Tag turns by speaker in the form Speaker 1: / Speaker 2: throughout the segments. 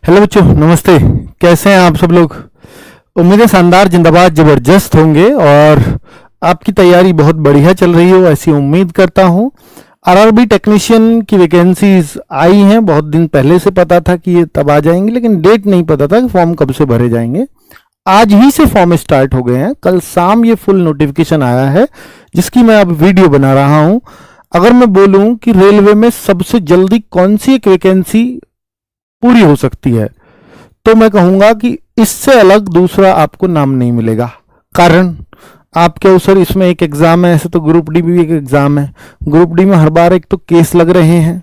Speaker 1: Hello बच्चों, नमस्ते। कैसे हैं आप सब लोग? उम्मीद है शानदार, जिंदाबाद, जबरदस्त होंगे और आपकी तैयारी बहुत बढ़िया चल रही हो, ऐसी उम्मीद करता हूं। आरआरबी टेक्नीशियन की वैकेंसीज आई हैं, बहुत दिन पहले से पता था कि ये तब आ जाएंगी, लेकिन डेट नहीं पता था कि फॉर्म कब से भरे जाएंगे। आज ही से फॉर्म स्टार्ट हो गए हैं, कल शाम ये फुल नोटिफिकेशन आया है जिसकी मैं अब वीडियो बना रहा हूं। अगर मैं बोलूं कि रेलवे में सबसे जल्दी कौन सी एक वैकेंसी पूरी हो सकती है, तो मैं कहूंगा कि इससे अलग दूसरा आपको नाम नहीं मिलेगा। कारण आपके अवसर इसमें एक एग्जाम है, ऐसे तो ग्रुप डी भी एक एग्जाम है। ग्रुप डी में हर बार एक तो केस लग रहे हैं,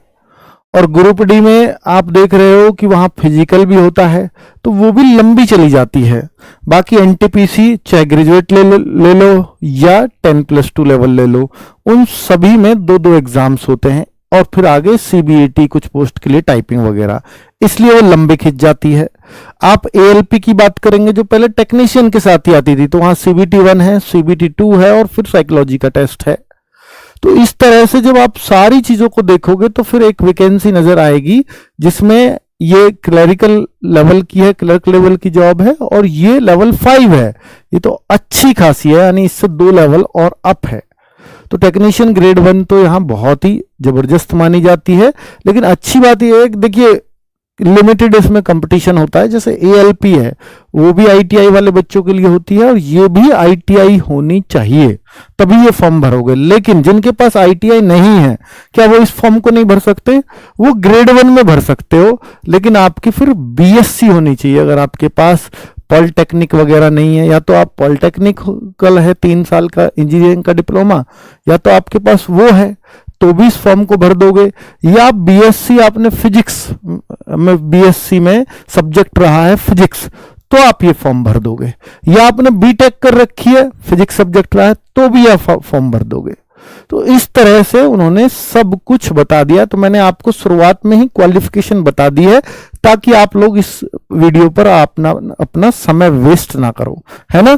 Speaker 1: और ग्रुप डी में आप देख रहे हो कि वहां फिजिकल भी होता है, तो वो भी लंबी चली जाती है। बाकी एनटीपीसी चाहे ग्रेजुएट ले लो या 10+2 लेवल ले लो, उन सभी में दो दो एग्जाम्स होते हैं, और फिर आगे सीबीएटी कुछ पोस्ट के लिए टाइपिंग वगैरह, इसलिए वो लंबी खिंच जाती है। आप एएलपी की बात करेंगे जो पहले टेक्नीशियन के साथ ही आती थी, तो वहां सीबीटी 1 है, सीबीटी 2 है, और फिर साइकोलॉजी का टेस्ट है। तो इस तरह से जब आप सारी चीजों को देखोगे तो फिर एक वैकेंसी नजर आएगी जिसमें ये क्लरिकल लेवल की है, क्लर्क लेवल की जॉब है, और ये लेवल 5 है। ये तो अच्छी खासी है, यानी इससे 2 लेवल और अप है। तो टेक्नीशियन ग्रेड 1 तो यहाँ बहुत ही जबरदस्त मानी जाती है। लेकिन अच्छी बात यह है कि देखिए, लिमिटेड इसमें कंपटीशन होता है। जैसे एएलपी है, वो भी आईटीआई वाले बच्चों के लिए होती है, और ये भी आईटीआई होनी चाहिए, तभी ये फॉर्म भरोगे। लेकिन जिनके पास आईटीआई नहीं है, क्या वो इस फॉर्म को नहीं भर सकते? वो ग्रेड 1 में भर सकते हो, लेकिन आपकी फिर बीएससी होनी चाहिए। अगर आपके पास पॉलिटेक्निक वगैरह नहीं है, या तो आप पॉलिटेक्निकल है 3 साल का इंजीनियरिंग का डिप्लोमा, या तो आपके पास वो है, तो भी इस फॉर्म को भर दोगे। या बीएससी आपने फिजिक्स में, बीएससी में सब्जेक्ट रहा है फिजिक्स, तो आप ये फॉर्म भर दोगे। या आपने बीटेक कर रखी है, फिजिक्स सब्जेक्ट रहा है, तो भी यह फॉर्म भर दोगे। तो इस तरह से उन्होंने सब कुछ बता दिया। तो मैंने आपको शुरुआत में ही क्वालिफिकेशन बता दी है, ताकि आप लोग इस वीडियो पर अपना समय वेस्ट ना करो, है ना,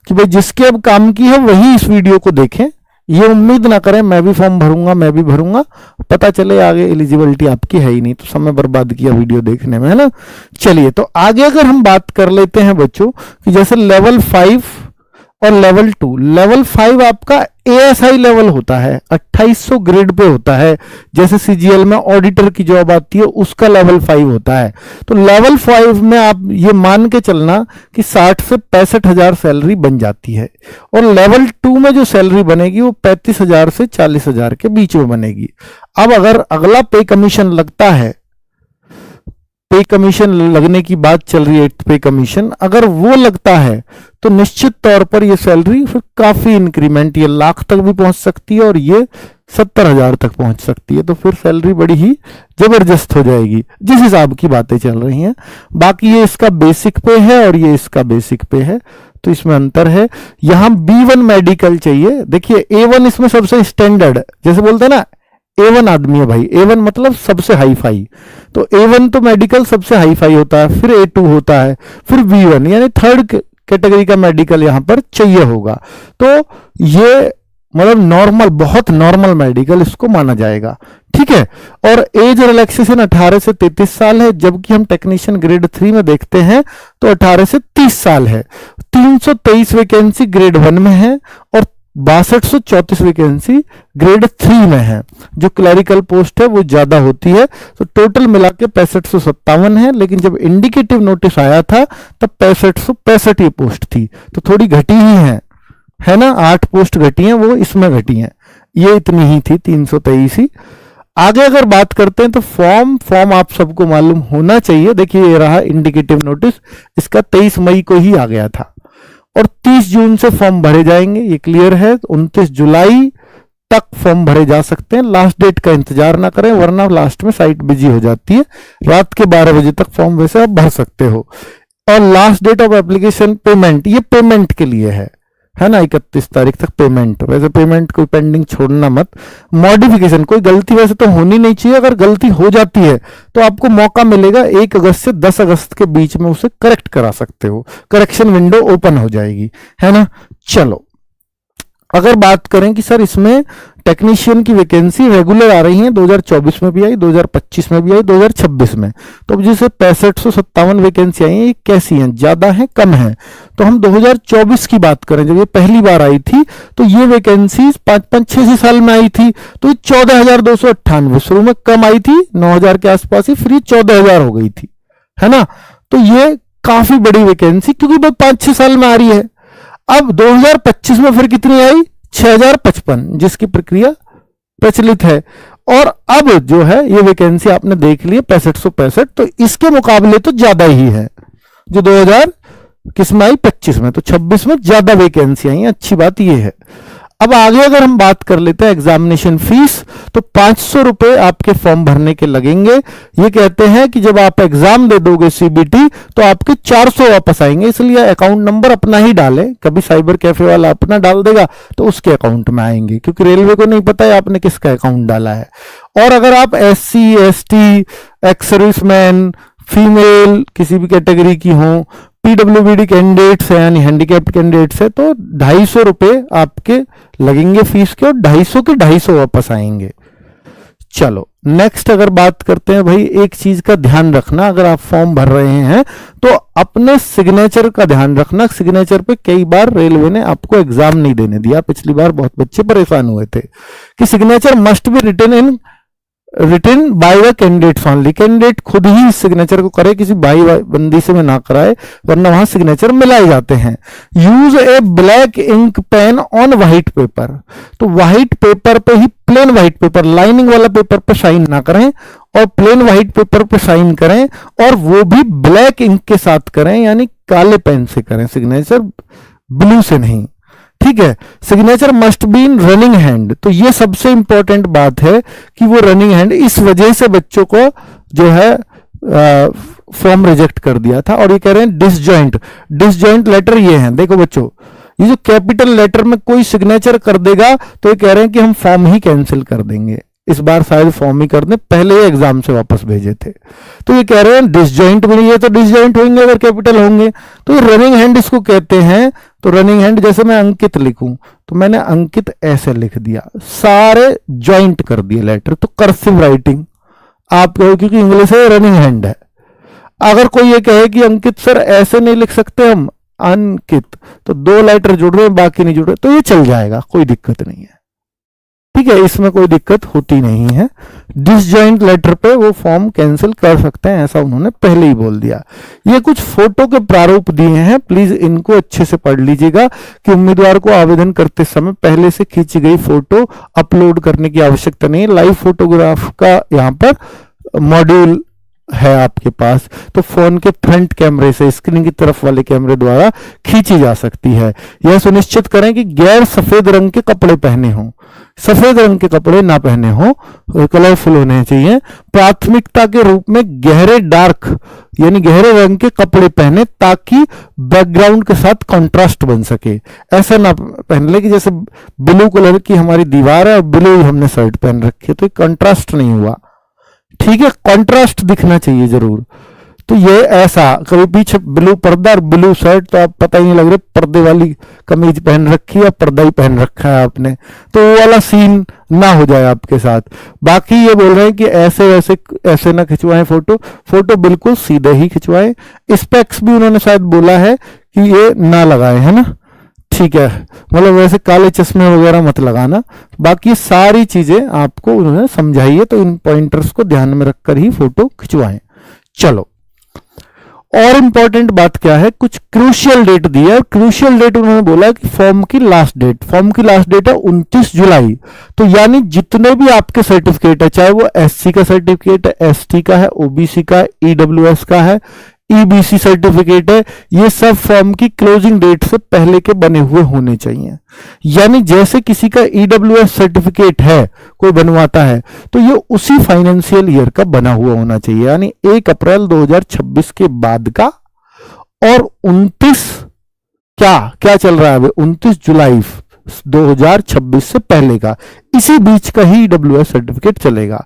Speaker 1: कि भाई जिसके अब काम की है वही इस वीडियो को देखें। ये उम्मीद ना करें मैं भी फॉर्म भरूंगा, मैं भी भरूंगा, पता चले आगे एलिजिबिलिटी आपकी है ही नहीं, तो समय बर्बाद किया वीडियो देखने में, है ना। चलिए, तो आगे अगर हम बात कर लेते हैं बच्चों कि जैसे लेवल 5 और लेवल 2। लेवल 5 आपका एएसआई लेवल होता है, 2800 ग्रेड पे होता है। जैसे सीजीएल में ऑडिटर की जॉब आती है, उसका लेवल 5 होता है। तो लेवल 5 में आप ये मान के चलना कि 60 से 65,000 सैलरी बन जाती है, और लेवल 2 में जो सैलरी बनेगी वो 35,000 से 40,000 के बीच में बनेगी। अब अगर अगला पे कमीशन लगता है, पे कमीशन लगने की बात चल रही है, पे कमीशन अगर वो लगता है, तो निश्चित तौर पर ये सैलरी फिर काफी इंक्रीमेंट, ये लाख तक भी पहुंच सकती है, और ये 70,000 तक पहुंच सकती है। तो फिर सैलरी बड़ी ही जबरदस्त हो जाएगी, जिस हिसाब की बातें चल रही हैं। बाकी ये इसका बेसिक पे है, और ये इसका बेसिक पे है, तो इसमें अंतर है। यहां B1 मेडिकल चाहिए। देखिए, A1 इसमें सबसे स्टैंडर्ड, जैसे बोलते हैं ना, A1 आदमी है भाई, A1 मतलब सबसे हाई फाई। तो A1 तो मेडिकल सबसे हाई फाई होता है, फिर A2 होता है, फिर B1, यानी थर्ड कैटेगरी का मेडिकल यहां पर चाहिए होगा। तो ये मतलब नॉर्मल, बहुत नॉर्मल मेडिकल इसको माना जाएगा, ठीक है। और एज रिलैक्सेशन 18 से 33 साल है, जबकि हम टेक्नीशियन ग्रेड 3 में देखते हैं तो 18 से 30 साल है। 323 वैकेंसी ग्रेड 1 में है, और 6234 वैकेंसी ग्रेड 3 में है। जो क्लरिकल पोस्ट है वो ज्यादा होती है, तो टोटल मिला के 6557 है। लेकिन जब इंडिकेटिव नोटिस आया था तब 6565 ये पोस्ट थी, तो थोड़ी घटी ही है ना, 8 पोस्ट घटी हैं, वो इसमें घटी हैं, ये इतनी ही थी, 323 ही। आगे अगर बात करते हैं तो फॉर्म आप सबको मालूम होना चाहिए। देखिए, ये रहा इंडिकेटिव नोटिस, इसका 23 मई को ही आ गया था, और 30 जून से फॉर्म भरे जाएंगे, ये क्लियर है। 29 जुलाई तक फॉर्म भरे जा सकते हैं। लास्ट डेट का इंतजार ना करें, वरना लास्ट में साइट बिजी हो जाती है। रात के 12 बजे तक फॉर्म वैसे आप भर सकते हो। और last date of application payment, ये पेमेंट के लिए है ना, 31 तारीख तक पेमेंट। वैसे पेमेंट कोई पेंडिंग छोड़ना मत। मॉडिफिकेशन, कोई गलती वैसे तो होनी नहीं चाहिए, अगर गलती हो जाती है तो आपको मौका मिलेगा 1 अगस्त से 10 अगस्त के बीच में उसे करेक्ट करा सकते हो, करेक्शन विंडो ओपन हो जाएगी, है ना। चलो, अगर बात करें कि सर इसमें टेक्नीशियन की वैकेंसी रेगुलर आ रही है, 2024 में भी आई, 2025 में भी आई, 2026 में। तो अब जैसे 6557 वैकेंसी आई हैं, ये कैसी हैं, ज्यादा हैं कम हैं? तो हम 2024 की बात करें, जब ये पहली बार आई थी तो ये वैकेंसी 5-6 साल में आई थी, तो ये 14,298, शुरू में कम आई थी 9,000 के आसपास ही, फिर ये 14,000 हो गई थी, है ना। तो ये काफी बड़ी वैकेंसी, क्योंकि बस 5-6 साल में आ रही है। अब 2025 में फिर कितनी आई, 6,055, जिसकी प्रक्रिया प्रचलित है। और अब जो है ये वैकेंसी आपने देख ली 6565, तो इसके मुकाबले तो ज्यादा ही है जो 2000 किस में आई, 25 में। तो 26 में ज्यादा वैकेंसी आई, अच्छी बात ये है। अब आगे अगर हम बात कर लेते हैं एग्जामिनेशन फीस, तो 500 रुपए आपके फॉर्म भरने के लगेंगे। ये कहते हैं कि जब आप एग्जाम दे दोगे सीबीटी तो आपके 400 वापस आएंगे, इसलिए अकाउंट नंबर अपना ही डालें। कभी साइबर कैफे वाला अपना डाल देगा तो उसके अकाउंट में आएंगे, क्योंकि रेलवे को नहीं पता है आपने किसका अकाउंट डाला है। और अगर आप SC ST, ex serviceman, female किसी भी कैटेगरी की हो, PWBD कैंडिडेट्स है यानी हैंडीकैप्ड कैंडिडेट्स है, तो 250 रुपए आपके लगेंगे फीस के, और 250 के 250 वापस आएंगे। चलो नेक्स्ट अगर बात करते हैं, भाई एक चीज का ध्यान रखना, अगर आप फॉर्म भर रहे हैं तो अपने सिग्नेचर का ध्यान रखना। सिग्नेचर पे कई बार रेलवे ने आपको एग्जाम नहीं देने दिया, पिछली बार बहुत बच्चे परेशान हुए थे कि signature must be written by the candidates only. Candidate खुद ही सिग्नेचर को करे, किसी भाई बंदी से में ना कराए, वरना वहां सिग्नेचर मिलाए जाते हैं। Use a black ink pen on white paper, तो व्हाइट पेपर पे ही, प्लेन व्हाइट पेपर, लाइनिंग वाला पेपर पे साइन ना करें, और प्लेन व्हाइट पेपर पे साइन करें, और वो भी ब्लैक इंक के साथ करें, यानी काले पेन से करें सिग्नेचर, ब्लू से नहीं, ठीक है। Signature must be in running hand, तो ये सबसे इंपॉर्टेंट बात है कि वो रनिंग हैंड, इस वजह से बच्चों को जो है फॉर्म रिजेक्ट कर दिया था। और ये कह रहे हैं डिसजॉइंट लेटर ये हैं, देखो बच्चों, ये जो कैपिटल लेटर में कोई सिग्नेचर कर देगा तो ये कह रहे हैं कि हम फॉर्म ही कैंसिल कर देंगे। इस बार शायद फॉर्म ही कर दें, पहले ही एग्जाम से वापस भेजे थे। तो ये कह रहे हैं डिसजॉइंट भी नहीं है, तो डिसजॉइंट होंगे अगर कैपिटल होंगे, तो ये रनिंग हैंड इसको कहते हैं। तो रनिंग हैंड, जैसे मैं अंकित लिखूं तो मैंने अंकित ऐसे लिख दिया, सारे जॉइंट कर दिए लेटर, तो कर्सिव राइटिंग आप कहो, क्योंकि इंग्लिश है, रनिंग हैंड है। अगर कोई ये कहे कि अंकित सर ऐसे नहीं लिख सकते हम, अंकित, तो 2 लेटर जुड़ रहे हैं बाकी नहीं जुड़ रहे, तो ये चल जाएगा, कोई दिक्कत नहीं है, ठीक है, इसमें कोई दिक्कत होती नहीं है। डिसजॉइंट लेटर पे वो फॉर्म कैंसिल कर सकते हैं, ऐसा उन्होंने पहले ही बोल दिया। ये कुछ फोटो के प्रारूप दिए हैं, प्लीज इनको अच्छे से पढ़ लीजिएगा कि उम्मीदवार को आवेदन करते समय पहले से खींची गई फोटो अपलोड करने की आवश्यकता नहीं है। लाइव फोटोग्राफ का यहाँ पर मॉड्यूल है आपके पास, तो फोन के फ्रंट कैमरे से स्क्रीन की तरफ वाले कैमरे द्वारा खींची जा सकती है। यह सुनिश्चित करें कि गैर सफेद रंग के कपड़े पहने हों, सफेद रंग के कपड़े ना पहने हों, कलरफुल होने चाहिए। प्राथमिकता के रूप में गहरे डार्क यानी गहरे रंग के कपड़े पहने, ताकि बैकग्राउंड के साथ कंट्रास्ट बन सके। ऐसा ना पहन ले कि जैसे ब्लू कलर की हमारी दीवार है और ब्लू हमने शर्ट पहन रखी है, तो कंट्रास्ट नहीं हुआ, ठीक है, कंट्रास्ट दिखना चाहिए जरूर। तो ये ऐसा, कभी पीछे ब्लू पर्दा और ब्लू शर्ट, तो आप पता ही नहीं लग रहे पर्दे वाली कमीज पहन रखी है, पर्दा ही पहन रखा है आपने, तो वो वाला सीन ना हो जाए आपके साथ। बाकी ये बोल रहे हैं कि ऐसे ना खिंचवाएं फोटो बिल्कुल सीधे ही खिंचवाएं। स्पेक्स भी उन्होंने शायद बोला है कि ये ना लगाए, है ना, ठीक है, मतलब वैसे काले चश्मे वगैरह मत लगाना। बाकी सारी चीजें आपको उन्होंने समझाई है, तो इन पॉइंटर्स को ध्यान में रखकर ही फोटो खिंचवाएं। चलो, और इंपॉर्टेंट बात क्या है, कुछ क्रूशियल डेट दी है। क्रूशियल डेट उन्होंने बोला कि फॉर्म की लास्ट डेट है 29 जुलाई। तो यानी जितने भी आपके सर्टिफिकेट है, चाहे वो SC का सर्टिफिकेट है, ST का है, OBC का है, EWS का है, EBC सर्टिफिकेट है, ये सब फॉर्म की क्लोजिंग डेट से पहले के बने हुए होने चाहिए। यानी जैसे किसी का EWS सर्टिफिकेट है, कोई बनवाता है, तो ये उसी फाइनेंशियल ईयर का बना हुआ होना चाहिए, यानी 1 अप्रैल 2026 के बाद का, और 29 क्या चल रहा है अभी, 29 जुलाई 2026 से पहले का, इसी बीच का ही EWS सर्टिफिकेट चलेगा।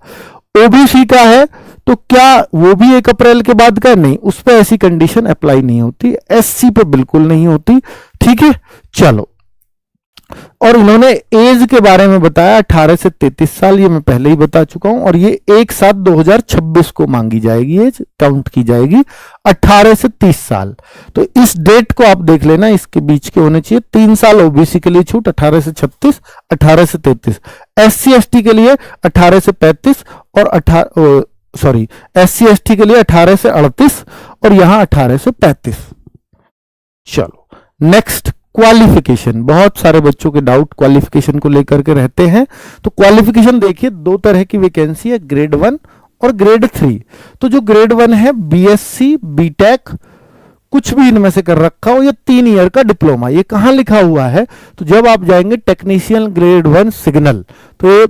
Speaker 1: OBC का है तो क्या वो भी 1 अप्रैल के बाद का, नहीं, उस पर ऐसी कंडीशन अप्लाई नहीं होती। SC पे बिल्कुल नहीं होती, ठीक है। चलो और इन्होंने एज के बारे में बताया 18 से 33 साल, ये मैं पहले ही बता चुका हूं, और ये 1/7/2026 को मांगी जाएगी, एज काउंट की जाएगी 18 से 30 साल। तो इस डेट को आप देख लेना, इसके बीच के होने चाहिए। 3 साल ओबीसी के लिए छूट 18 से 36, 18 से 33। SC ST के लिए 18 से 35 और SC ST के लिए 18 से 38 और यहां 18 से 35। चलो नेक्स्ट, क्वालिफिकेशन। बहुत सारे बच्चों के डाउट क्वालिफिकेशन को लेकर के रहते हैं। तो क्वालिफिकेशन देखिए, दो तरह की वैकेंसी है, ग्रेड 1 और ग्रेड 3। तो जो ग्रेड 1 है, BSc BTech कुछ भी इनमें से कर रखा हो, या 3 ईयर का डिप्लोमा। ये कहां लिखा हुआ है? तो जब आप जाएंगे टेक्नीशियन ग्रेड 1 सिग्नल, तो ये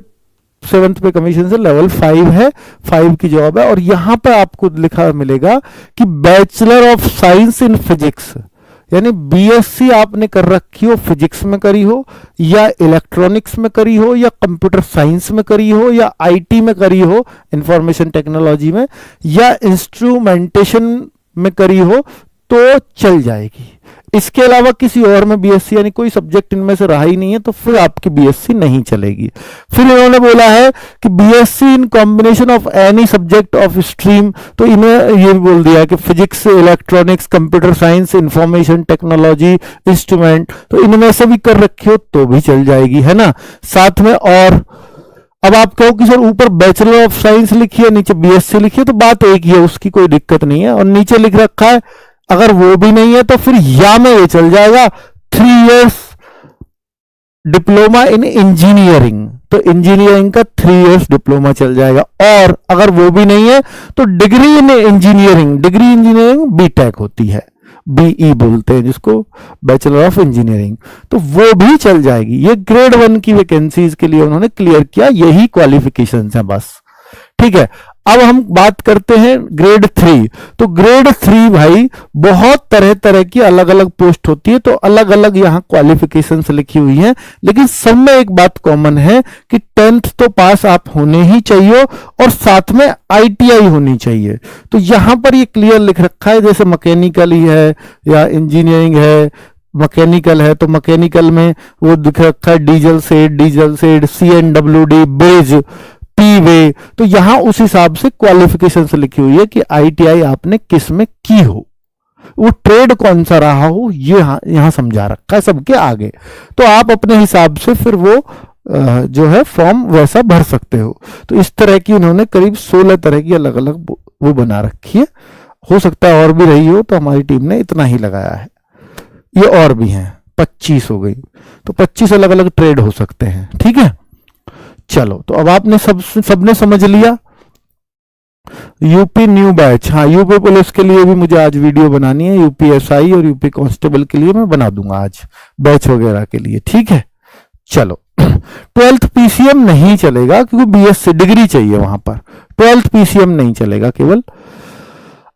Speaker 1: 7th पे कमीशन से लेवल 5 है, 5 की जॉब है। और यहां पर आपको लिखा मिलेगा कि bachelor of science in physics, यानी BSc आपने कर रखी हो, फिजिक्स में करी हो या इलेक्ट्रॉनिक्स में करी हो या कंप्यूटर साइंस में करी हो या IT में करी हो, इंफॉर्मेशन टेक्नोलॉजी में, या इंस्ट्रूमेंटेशन में करी हो, तो चल जाएगी। इसके अलावा किसी और में BSc यानी कोई सब्जेक्ट इनमें से रहा ही नहीं है, तो फिर आपकी BSc नहीं चलेगी। फिर इन्होंने बोला है कि BSc in combination of any subject of stream, तो इन्हें ये बोल दिया है कि physics, electronics, computer science, information technology, instrument, तो इनमें से भी कर रखी हो तो भी चल जाएगी, है ना। साथ में और अब आप कहो कि सर ऊपर बैचलर ऑफ साइंस लिखिए, नीचे BSc लिखिए, तो बात एक ही है, उसकी कोई दिक्कत नहीं है। और नीचे लिख रखा है अगर वो भी नहीं है तो फिर या में ये चल जाएगा 3 इयर्स डिप्लोमा इन इंजीनियरिंग, तो इंजीनियरिंग का 3 इयर्स डिप्लोमा चल जाएगा। और अगर वो भी नहीं है तो degree in engineering, degree engineering BTech होती है, BE बोलते हैं जिसको, बैचलर ऑफ इंजीनियरिंग, तो वो भी चल जाएगी। ये ग्रेड 1 की वैकेंसीज के लिए उन्होंने क्लियर किया, यही क्वालिफिकेशंस हैं बस, ठीक है। अब हम बात करते हैं ग्रेड 3। तो ग्रेड 3 भाई बहुत तरह तरह की अलग अलग पोस्ट होती है, तो अलग अलग यहां क्वालिफिकेशंस लिखी हुई हैं, लेकिन सब में एक बात कॉमन है कि 10th तो पास आप होने ही चाहिए और साथ में ITI होनी चाहिए। तो यहां पर ये क्लियर लिख रखा है, जैसे मैकेनिकल ही है या इंजीनियरिंग है, मैकेनिकल है तो मैकेनिकल में वो दिख रखा है डीजल सेड, CNWD, बेज, वे, तो यहां उस हिसाब से क्वालिफिकेशन से लिखी हुई है कि ITI आपने किस में की हो, वो ट्रेड कौन सा रहा हो, ये यहां समझा रखा है सबके आगे। तो आप अपने हिसाब से फिर वो जो है फॉर्म वैसा भर सकते हो। तो इस तरह की उन्होंने करीब 16 तरह की अलग अलग वो बना रखी है। हो सकता है और भी रही हो, तो हमारी टीम ने इतना ही लगाया है। ये और भी हैं, 25 हो गई, तो 25 अलग अलग ट्रेड हो सकते हैं, ठीक है। चलो, तो अब आपने सबने समझ लिया। यूपी न्यू बैच, हाँ यूपी पुलिस के लिए भी मुझे आज वीडियो बनानी है, UPSI और यूपी कांस्टेबल के लिए मैं बना दूंगा आज बैच वगैरह के लिए, ठीक है। चलो 12th PCM नहीं चलेगा क्योंकि BSc डिग्री चाहिए वहां पर, 12th PCM नहीं चलेगा केवल।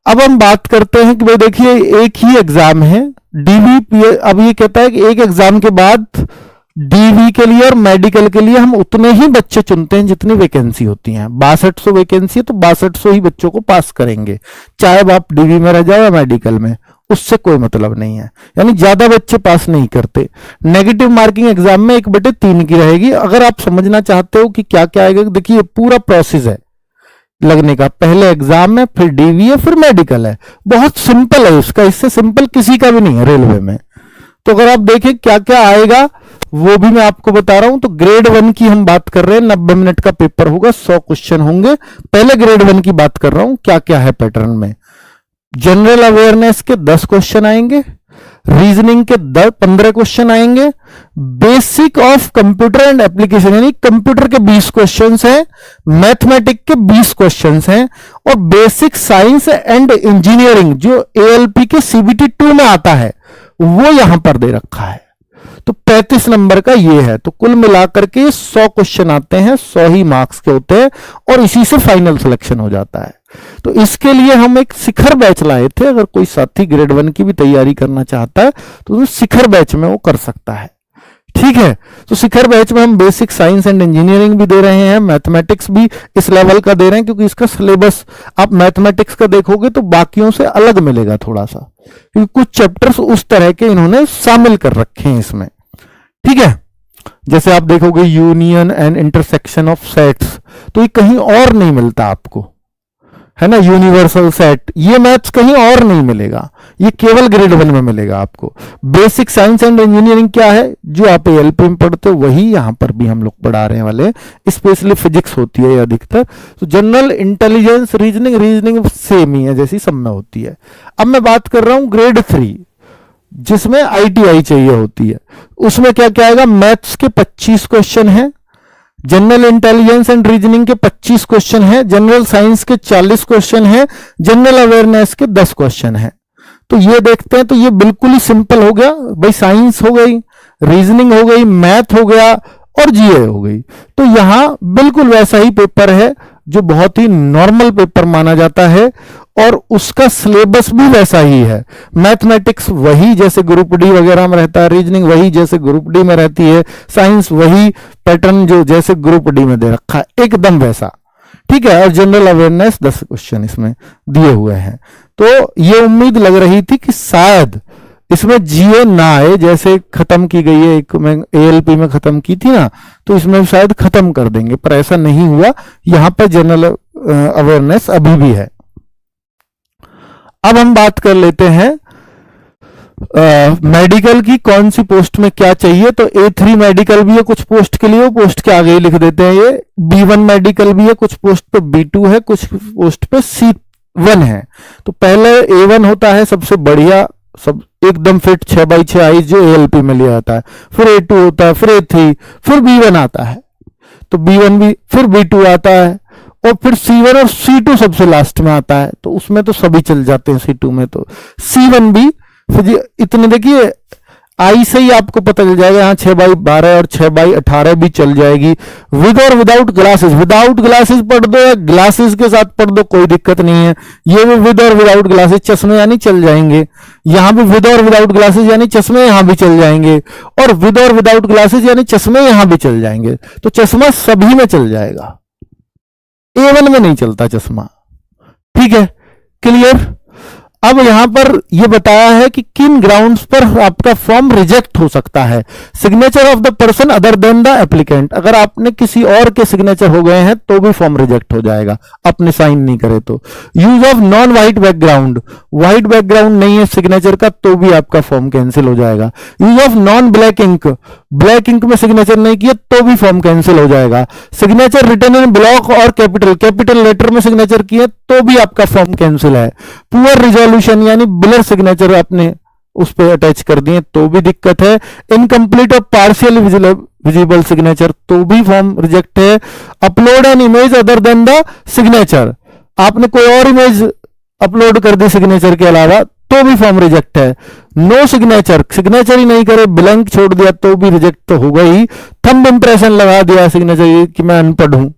Speaker 1: अब हम बात करते हैं कि भाई देखिए एक ही एग्जाम है DV, अब ये कहता है कि एक एग्जाम के बाद DV के लिए और मेडिकल के लिए हम उतने ही बच्चे चुनते हैं जितनी वैकेंसी होती हैं। 6200 वैकेंसी है तो 6200 ही बच्चों को पास करेंगे, चाहे आप DV में रह जाओ या मेडिकल में, उससे कोई मतलब नहीं है। यानी ज्यादा बच्चे पास नहीं करते। नेगेटिव मार्किंग एग्जाम में 1/3 की रहेगी। अगर आप समझना चाहते हो कि क्या क्या आएगा, देखिए पूरा प्रोसेस है लगने का, पहले एग्जाम है, फिर DV है, फिर मेडिकल है। बहुत सिंपल है इसका, इससे सिंपल किसी का भी नहीं है रेलवे में। तो अगर आप देखें क्या क्या आएगा वो भी मैं आपको बता रहा हूं। तो ग्रेड 1 की हम बात कर रहे हैं, 90 मिनट का पेपर होगा, 100 क्वेश्चन होंगे। पहले ग्रेड 1 की बात कर रहा हूं क्या क्या है पैटर्न में। जनरल अवेयरनेस के 10 क्वेश्चन आएंगे, रीजनिंग के 15 क्वेश्चन आएंगे, basic of computer and application यानी कंप्यूटर के 20 क्वेश्चन हैं, मैथमेटिक के 20 क्वेश्चन हैं, और बेसिक साइंस एंड इंजीनियरिंग जो ALP के CBT 2 में आता है वो यहां पर दे रखा है। तो 35 नंबर का ये है। तो कुल मिलाकर के 100 क्वेश्चन आते हैं, 100 ही मार्क्स के होते हैं, और इसी से फाइनल सिलेक्शन हो जाता है। तो इसके लिए हम एक शिखर बैच लाए थे। अगर कोई साथी ग्रेड 1 की भी तैयारी करना चाहता है तो शिखर बैच में वो कर सकता है, ठीक है। तो शिखर बैच में हम बेसिक साइंस एंड इंजीनियरिंग भी दे रहे हैं, मैथमेटिक्स भी इस लेवल का दे रहे हैं, क्योंकि इसका सिलेबस आप मैथमेटिक्स का देखोगे तो बाकियों से अलग मिलेगा थोड़ा सा, क्योंकि कुछ चैप्टर्स उस तरह के इन्होंने शामिल कर रखे हैं इसमें, ठीक है। जैसे आप देखोगे union and intersection of sets, तो ये कहीं और नहीं मिलता आपको, है ना। यूनिवर्सल सेट, ये मैथ्स कहीं और नहीं मिलेगा, ये केवल ग्रेड 1 में मिलेगा आपको। बेसिक साइंस एंड इंजीनियरिंग क्या है, जो आप एएलपी में पढ़ते हो वही यहां पर भी हम लोग पढ़ाने वाले हैं। स्पेशली फिजिक्स होती है अधिकतर, तो जनरल इंटेलिजेंस, रीजनिंग सेम ही है जैसी सब में होती है। अब मैं बात कर रहा हूं ग्रेड 3 जिसमें आईटीआई चाहिए होती है। उसमें क्या क्या आएगा, मैथ्स के 25 क्वेश्चन है, जनरल इंटेलिजेंस एंड रीजनिंग के 25 क्वेश्चन है, जनरल साइंस के 40 क्वेश्चन है, जनरल अवेयरनेस के 10 क्वेश्चन है। तो ये देखते हैं, तो ये बिल्कुल ही सिंपल हो गया भाई, साइंस हो गई, रीजनिंग हो गई, मैथ हो गया और जीए हो गई। तो यहां बिल्कुल वैसा ही पेपर है जो बहुत ही नॉर्मल पेपर माना जाता है, और उसका सिलेबस भी वैसा ही है। मैथमेटिक्स वही जैसे ग्रुप डी वगैरह में रहता है, रीजनिंग वही जैसे ग्रुप डी में रहती है, साइंस वही पैटर्न जो जैसे ग्रुप डी में दे रखा है, एकदम वैसा, ठीक है। और जनरल अवेयरनेस 10 क्वेश्चन इसमें दिए हुए हैं। तो ये उम्मीद लग रही थी कि शायद इसमें जीए ना आए, जैसे खत्म की गई है, एक मैं एएलपी में खत्म की थी ना, तो इसमें शायद खत्म कर देंगे, पर ऐसा नहीं हुआ। यहां पर जनरल अवेयरनेस अभी भी है। अब हम बात कर लेते हैं मेडिकल की कौन सी पोस्ट में क्या चाहिए। तो A3 मेडिकल भी है कुछ पोस्ट के लिए, वो पोस्ट के आगे ही लिख देते हैं। ये B1 मेडिकल भी है, कुछ पोस्ट पे B2 है, कुछ पोस्ट पे C1 है। तो पहले A1 होता है सबसे बढ़िया, सब एकदम फिट 6x6 आइज जो एएलपी में लिया जाता है, फिर A2 होता है, फिर A3, फिर B1 आता है, तो B1 भी, फिर B2 आता है, और फिर C1 और C2 सबसे लास्ट में आता है। तो उसमें तो सभी चल जाते हैं, C2 में तो C1 भी। फिर इतने देखिए आई से ही आपको पता चल जाएगा, यहाँ 6x12 और 6x18 भी चल जाएगी, विद और विदाउट ग्लासेस। विदाउट ग्लासेस पढ़ दो या ग्लासेस के साथ पढ़ दो, कोई दिक्कत नहीं है। ये भी विद और विदाउट ग्लासेस, चश्मे यानी चल जाएंगे। यहां भी विद और विदाउट ग्लासेस यानी चश्मे यहां भी चल जाएंगे, और विद और विदाउट ग्लासेस यानी चश्मे यहां भी चल जाएंगे। तो चश्मा सभी में चल जाएगा, A1 में नहीं चलता चश्मा, ठीक है, क्लियर। अब यहां पर यह बताया है कि किन ग्राउंड्स पर आपका फॉर्म रिजेक्ट हो सकता है। Signature of the person other than the applicant, अगर आपने किसी और के सिग्नेचर हो गए हैं तो भी फॉर्म रिजेक्ट हो जाएगा, अपने साइन नहीं करे तो। Use of non white background, white background नहीं है सिग्नेचर का तो भी आपका फॉर्म कैंसिल हो जाएगा। Use of non black ink, black ink में सिग्नेचर नहीं किया तो भी फॉर्म कैंसिल हो जाएगा। सिग्नेचर रिटन इन ब्लॉक और कैपिटल लेटर में सिग्नेचर किए तो भी आपका फॉर्म कैंसिल है। पुअर रिजोल्यूशन यानी ब्लर सिग्नेचर आपने उस पर अटैच कर दिए तो भी दिक्कत है। इनकम्प्लीट और पार्शियल विजिबल सिग्नेचर तो भी फॉर्म रिजेक्ट है। Upload an image other than the signature, आपने कोई और इमेज अपलोड कर दी सिग्नेचर के अलावा तो भी फॉर्म रिजेक्ट है। नो सिग्नेचर, सिग्नेचर ही नहीं करे, ब्लैंक छोड़ दिया तो भी रिजेक्ट तो होगा ही। थंब इंप्रेशन लगा दिया सिग्नेचर कि मैं अनपढ़ हूं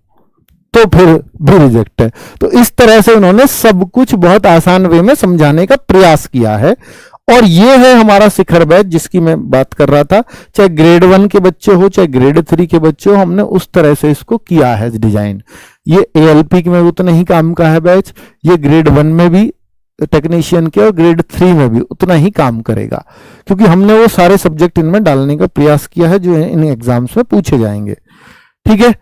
Speaker 1: तो फिर भी रिजेक्ट है। तो इस तरह से उन्होंने सब कुछ बहुत आसान वे में समझाने का प्रयास किया है। और ये है हमारा शिखर बैच जिसकी मैं बात कर रहा था, चाहे ग्रेड 1 के बच्चे हो चाहे ग्रेड 3 के बच्चे हो, हमने उस तरह से इसको किया है डिजाइन। ये एएलपी में उतना ही काम का है बैच, ये ग्रेड 1 में भी टेक्नीशियन के और ग्रेड 3 में भी उतना ही काम करेगा, क्योंकि हमने वो सारे सब्जेक्ट इनमें डालने का प्रयास किया है जो इन एग्जाम्स में पूछे जाएंगे, ठीक है।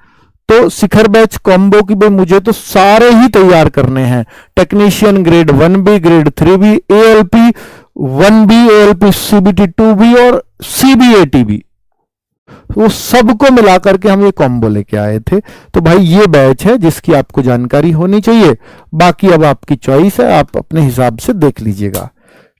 Speaker 1: तो शिखर बैच कॉम्बो की भाई मुझे तो सारे ही तैयार करने हैं, टेक्नीशियन ग्रेड 1 भी, ग्रेड 3 भी, एएलपी 1 भी, एएलपी सीबीटी 2 भी और सीबीएटी भी, वो सबको मिलाकर के हम ये कॉम्बो लेके आए थे। तो भाई ये बैच है जिसकी आपको जानकारी होनी चाहिए, बाकी अब आपकी चॉइस है, आप अपने हिसाब से देख लीजिएगा,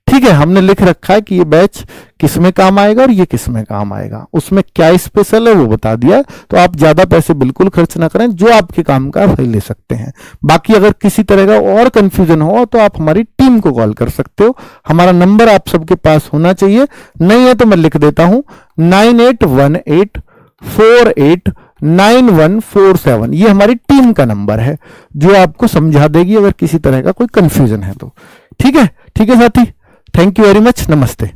Speaker 1: ठीक है। हमने लिख रखा है कि ये बैच किस में काम आएगा और ये किस में काम आएगा, उसमें क्या स्पेशल है वो बता दिया। तो आप ज्यादा पैसे बिल्कुल खर्च ना करें, जो आपके काम का वही ले सकते हैं। बाकी अगर किसी तरह का और कंफ्यूजन हो तो आप हमारी टीम को कॉल कर सकते हो, हमारा नंबर आप सबके पास होना चाहिए, नहीं है तो मैं लिख देता हूं 9818489147, ये हमारी टीम का नंबर है जो आपको समझा देगी अगर किसी तरह का कोई कंफ्यूजन है तो, ठीक है। ठीक है साथी, थैंक यू वेरी मच, नमस्ते।